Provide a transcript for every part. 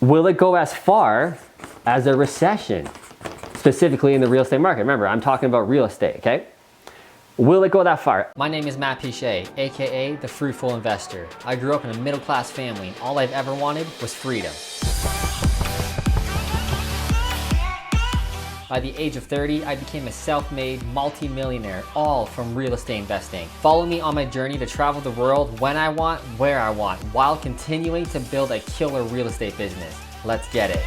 will it go as far as a recession, specifically in the real estate market? Remember, I'm talking about real estate, okay? Will it go that far? My name is Matt Piche, aka the Fruitful Investor. I grew up in a middle-class family and all I've ever wanted was freedom. By the age of 30, I became a self-made multi-millionaire, all from real estate investing. Follow me on my journey to travel the world when I want, where I want, while continuing to build a killer real estate business. Let's get it.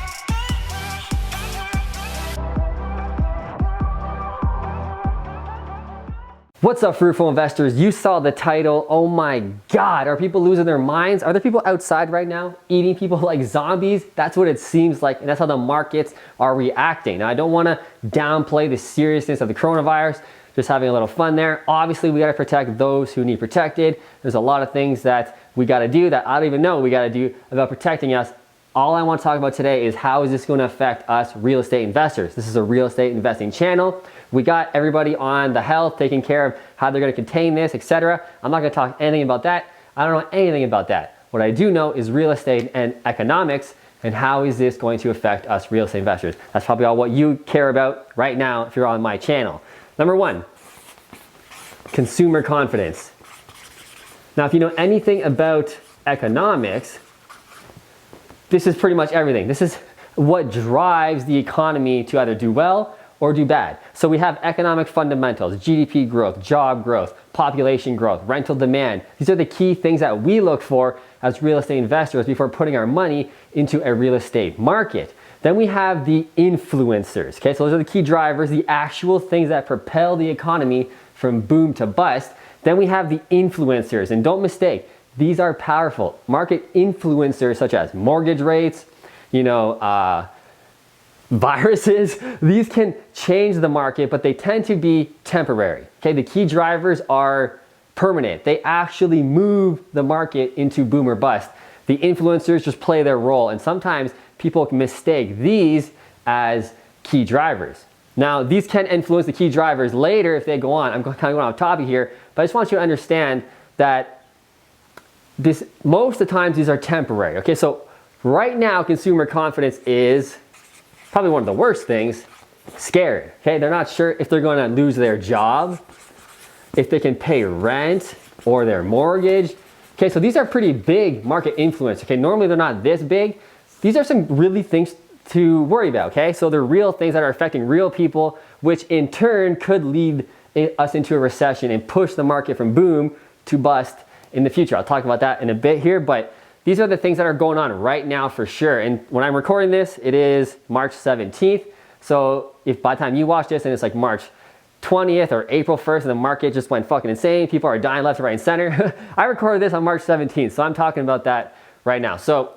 What's up, Fruitful Investors? You saw the title. Oh my God, are people losing their minds? Are there people outside right now eating people like zombies? That's what it seems like, and that's how the markets are reacting. Now, I don't wanna downplay the seriousness of the coronavirus, just having a little fun there. Obviously, we gotta protect those who need protected. There's a lot of things that we gotta do that I don't even know we gotta do about protecting us. All I want to talk about today is how is this going to affect us real estate investors. This is a real estate investing channel. We got everybody on the health, taking care of how they're going to contain this, etc. I'm not going to talk anything about that. I don't know anything about that. What I do know is real estate and economics, and how is this going to affect us real estate investors. That's probably all what you care about right now if you're on my channel. Number one, consumer confidence. Now, if you know anything about economics, this is pretty much everything. This is what drives the economy to either do well or do bad. So we have economic fundamentals, GDP growth, job growth, population growth, rental demand. These are the key things that we look for as real estate investors before putting our money into a real estate market. Then we have the influencers, okay? So those are the key drivers, the actual things that propel the economy from boom to bust. Then we have the influencers, and don't mistake, these are powerful. Market influencers such as mortgage rates, viruses. These can change the market, but they tend to be temporary. Okay, the key drivers are permanent. They actually move the market into boom or bust. The influencers just play their role, and sometimes people mistake these as key drivers. Now, these can influence the key drivers later if they go on. I'm kind of going off topic here, but I just want you to understand that most of the times these are temporary. Okay, so right now consumer confidence is probably one of the worst things. Scared. Okay, they're not sure if they're going to lose their job, if they can pay rent or their mortgage. Okay, so these are pretty big market influence. Okay, normally they're not this big. These are some really things to worry about. Okay, so they're real things that are affecting real people, which in turn could lead us into a recession and push the market from boom to bust in the future. I'll talk about that in a bit here, but these are the things that are going on right now for sure. And when I'm recording this, it is March 17th. So if by the time you watch this and it's like March 20th or April 1st and the market just went fucking insane, people are dying left, right, and center. I recorded this on March 17th, so I'm talking about that right now. So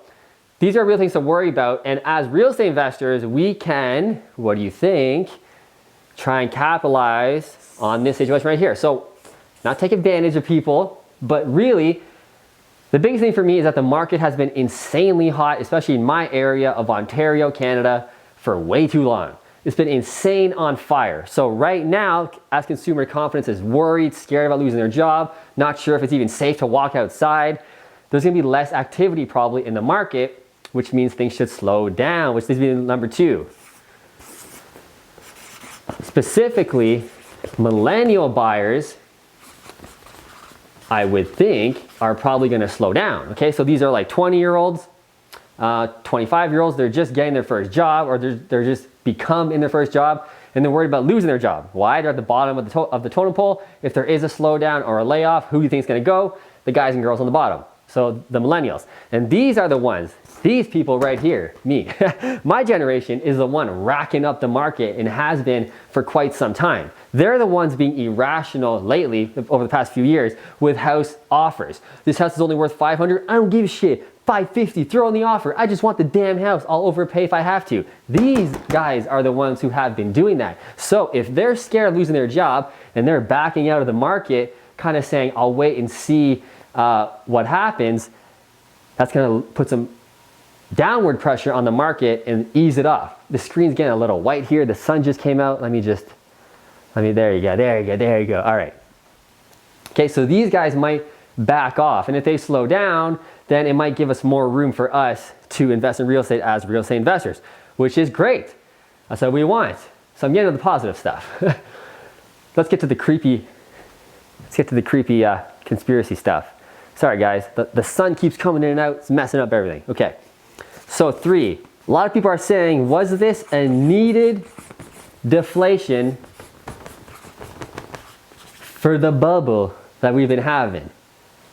these are real things to worry about. And as real estate investors, we can, what do you think, try and capitalize on this situation right here. So not take advantage of people, but really, the biggest thing for me is that the market has been insanely hot, especially in my area of Ontario, Canada, for way too long. It's been insane on fire. So right now, as consumer confidence is worried, scared about losing their job, not sure if it's even safe to walk outside, there's gonna be less activity probably in the market, which means things should slow down, which leads me to number two. Specifically, millennial buyers, I would think, are probably going to slow down. Okay, so these are like 20-year-olds, 25-year-olds. They're just getting their first job, or they're just become in their first job, and they're worried about losing their job. Why? They're at the bottom of the totem pole. If there is a slowdown or a layoff, who do you think is going to go? The guys and girls on the bottom. So the millennials, and these are the ones. These people right here, me, my generation is the one racking up the market and has been for quite some time. They're the ones being irrational lately over the past few years with house offers. This house is only worth 500. I don't give a shit. 550, throw in the offer. I just want the damn house. I'll overpay if I have to. These guys are the ones who have been doing that. So if they're scared of losing their job and they're backing out of the market, kind of saying, I'll wait and see what happens, that's gonna put some downward pressure on the market and ease it off. The screen's getting a little white here. The sun just came out. There you go. All right. Okay, so these guys might back off, and if they slow down, then it might give us more room for us to invest in real estate as real estate investors, which is great. That's what we want. So I'm getting to the positive stuff. Let's get to the creepy conspiracy stuff. Sorry guys, the sun keeps coming in and out, it's messing up everything. Okay, so 3, a lot of people are saying, was this a needed deflation for the bubble that we've been having?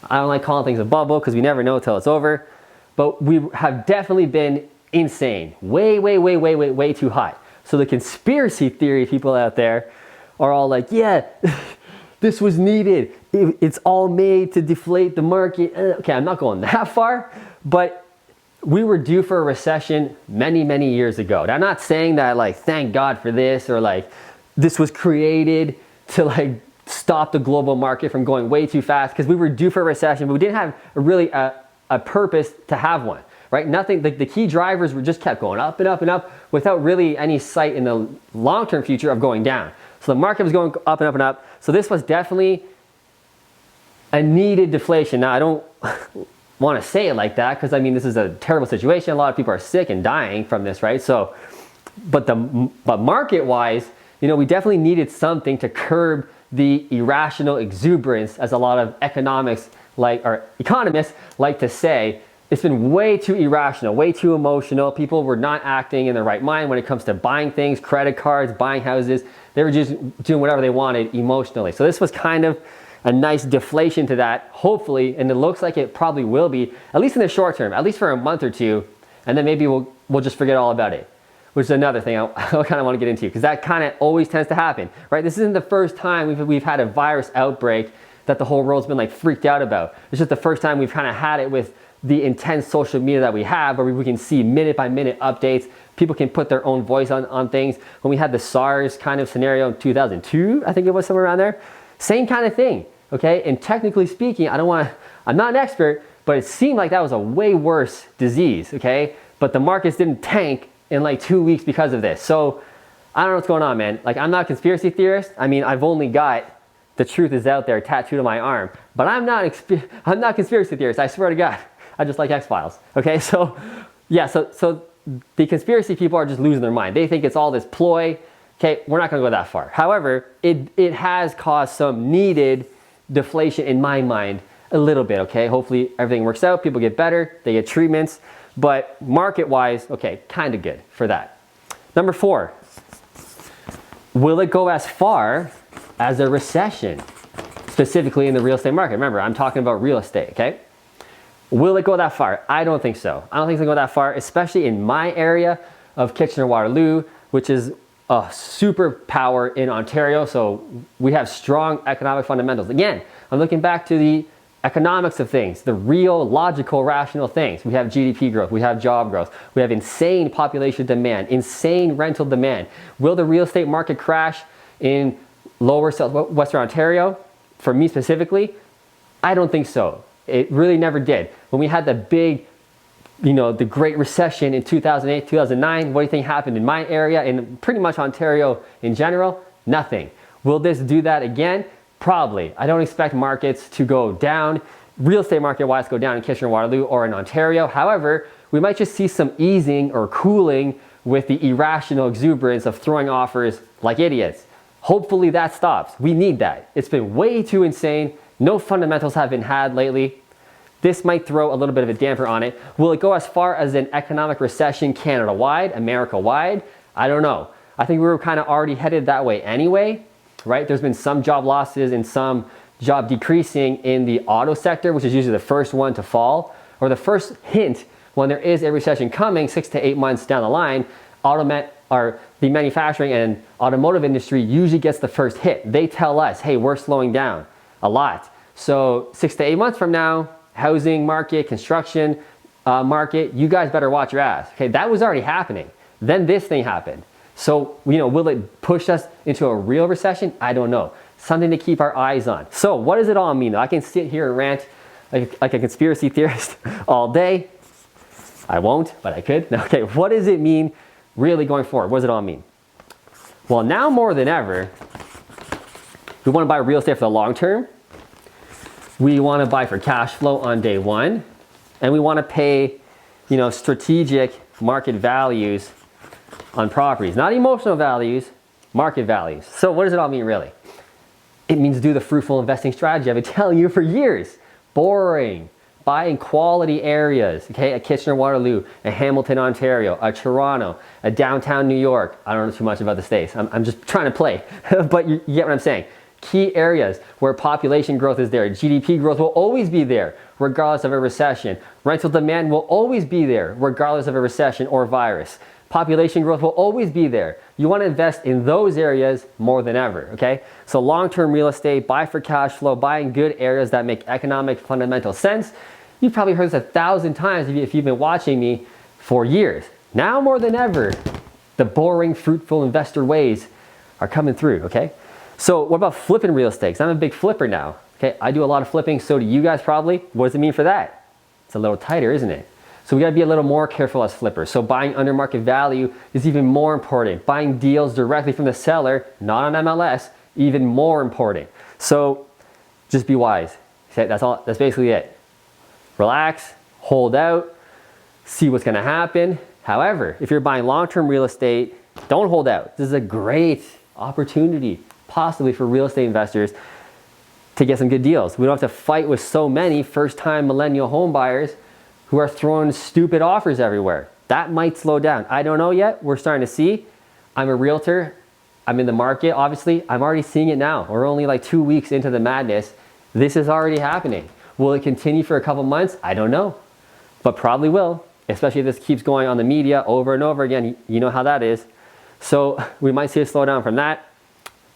I don't like calling things a bubble because we never know until it's over, but we have definitely been insane. Way too hot. So the conspiracy theory people out there are all like, yeah, this was needed. It's all made to deflate the market. Okay, I'm not going that far, but we were due for a recession many years ago. Now, I'm not saying that like, thank God for this, or like this was created to like stop the global market from going way too fast, because we were due for a recession, but we didn't have a purpose to have one, right? Nothing, the key drivers were just kept going up and up and up without really any sight in the long-term future of going down. So the market was going up and up and up. So this was definitely a needed deflation. Now, I don't want to say it like that, because I mean, this is a terrible situation. A lot of people are sick and dying from this, right? So, but market-wise, you know, we definitely needed something to curb the irrational exuberance, as a lot of economists economists like to say. It's been way too irrational, way too emotional. People were not acting in their right mind when it comes to buying things, credit cards, buying houses. They were just doing whatever they wanted emotionally. So this was kind of a nice deflation to that, hopefully, and it looks like it probably will be, at least in the short term, at least for a month or two, and then maybe we'll just forget all about it, which is another thing I kind of want to get into, because that kind of always tends to happen, right? This isn't the first time we've had a virus outbreak that the whole world's been like freaked out about. It's just the first time we've kind of had it with the intense social media that we have, where we can see minute by minute updates. People can put their own voice on things. When we had the SARS kind of scenario in 2002, I think it was somewhere around there, same kind of thing, okay? And technically speaking, I'm not an expert, but it seemed like that was a way worse disease, okay? But the markets didn't tank in like 2 weeks because of this. So I don't know what's going on, man. Like, I'm not a conspiracy theorist. I mean, I've only got the truth is out there tattooed on my arm, but I'm not a conspiracy theorist, I swear to God. I just like X-Files, okay? So yeah, so the conspiracy people are just losing their mind. They think it's all this ploy. Okay, we're not gonna go that far. However, it has caused some needed deflation in my mind, a little bit, okay? Hopefully everything works out, people get better, they get treatments, but market-wise, okay, kind of good for that. Number 4, will it go as far as a recession, specifically in the real estate market? Remember, I'm talking about real estate, okay? Will it go that far? I don't think so. I don't think it's gonna go that far, especially in my area of Kitchener-Waterloo, which is a superpower in Ontario. So we have strong economic fundamentals. Again, I'm looking back to the economics of things, the real, logical, rational things. We have GDP growth, we have job growth, we have insane population demand, insane rental demand. Will the real estate market crash in lower Western Ontario? For me specifically, I don't think so. It really never did. When we had the big, the Great Recession in 2008, 2009, what do you think happened in my area and pretty much Ontario in general? Nothing. Will this do that again? Probably. I don't expect markets to go down, real estate market-wise, go down in Kitchener-Waterloo or in Ontario. However, we might just see some easing or cooling with the irrational exuberance of throwing offers like idiots. Hopefully that stops. We need that. It's been way too insane. No fundamentals have been had lately. This might throw a little bit of a damper on it. Will it go as far as an economic recession Canada-wide, America-wide? I don't know. I think we were kind of already headed that way anyway, right? There's been some job losses and some job decreasing in the auto sector, which is usually the first one to fall, or the first hint when there is a recession coming 6 to 8 months down the line. The manufacturing and automotive industry usually gets the first hit. They tell us, hey, we're slowing down a lot. So 6 to 8 months from now, housing market, construction market, you guys better watch your ass. Okay, that was already happening. Then this thing happened. So, will it push us into a real recession? I don't know. Something to keep our eyes on. So what does it all mean? I can sit here and rant like a conspiracy theorist all day. I won't, but I could. Okay, what does it mean really going forward? What does it all mean? Well, now more than ever, we want to buy real estate for the long term. We want to buy for cash flow on day one, and we want to pay strategic market values on properties. Not emotional values, market values. So what does it all mean really? It means do the fruitful investing strategy I've been telling you for years. Boring. Buy in quality areas, okay? A Kitchener-Waterloo, a Hamilton, Ontario, a Toronto, a downtown New York. I don't know too much about the States. I'm just trying to play, but you get what I'm saying. Key areas where population growth is there. GDP growth will always be there, regardless of a recession. Rental demand will always be there, regardless of a recession or virus. Population growth will always be there. You want to invest in those areas more than ever, okay? So long-term real estate, buy for cash flow, buy in good areas that make economic fundamental sense. You've probably heard this 1,000 times if you've been watching me for years. Now more than ever, the boring, fruitful investor ways are coming through, okay? So what about flipping real estate? 'Cause I'm a big flipper now, okay? I do a lot of flipping, so do you guys probably. What does it mean for that? It's a little tighter, isn't it? So we gotta be a little more careful as flippers. So buying under market value is even more important. Buying deals directly from the seller, not on MLS, even more important. So just be wise. Okay, that's basically it. Relax, hold out, see what's gonna happen. However, if you're buying long-term real estate, don't hold out. This is a great opportunity, possibly for real estate investors to get some good deals. We don't have to fight with so many first-time millennial home buyers who are throwing stupid offers everywhere. That might slow down. I don't know yet. We're starting to see. I'm a realtor. I'm in the market, obviously. I'm already seeing it now. We're only like 2 weeks into the madness. This is already happening. Will it continue for a couple months? I don't know, but probably will, especially if this keeps going on the media over and over again. You know how that is. So we might see a slowdown from that.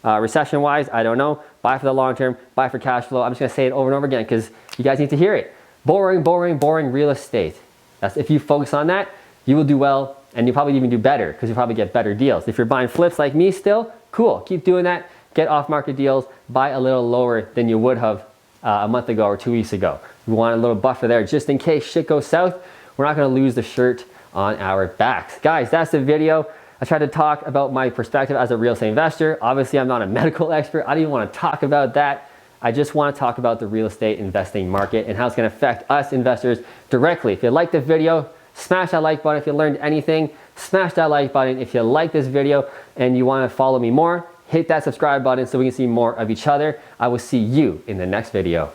Recession-wise, I don't know. Buy for the long term, buy for cash flow. I'm just gonna say it over and over again because you guys need to hear it. Boring, boring, boring real estate. If you focus on that, you will do well and you'll probably even do better because you'll probably get better deals. If you're buying flips like me still, cool, keep doing that. Get off-market deals, buy a little lower than you would have a month ago or 2 weeks ago. We want a little buffer there just in case shit goes south. We're not gonna lose the shirt on our backs. Guys, that's the video. I tried to talk about my perspective as a real estate investor. Obviously, I'm not a medical expert. I don't even want to talk about that. I just want to talk about the real estate investing market and how it's going to affect us investors directly. If you like the video, smash that like button. If you learned anything, smash that like button. If you like this video and you want to follow me more, hit that subscribe button so we can see more of each other. I will see you in the next video.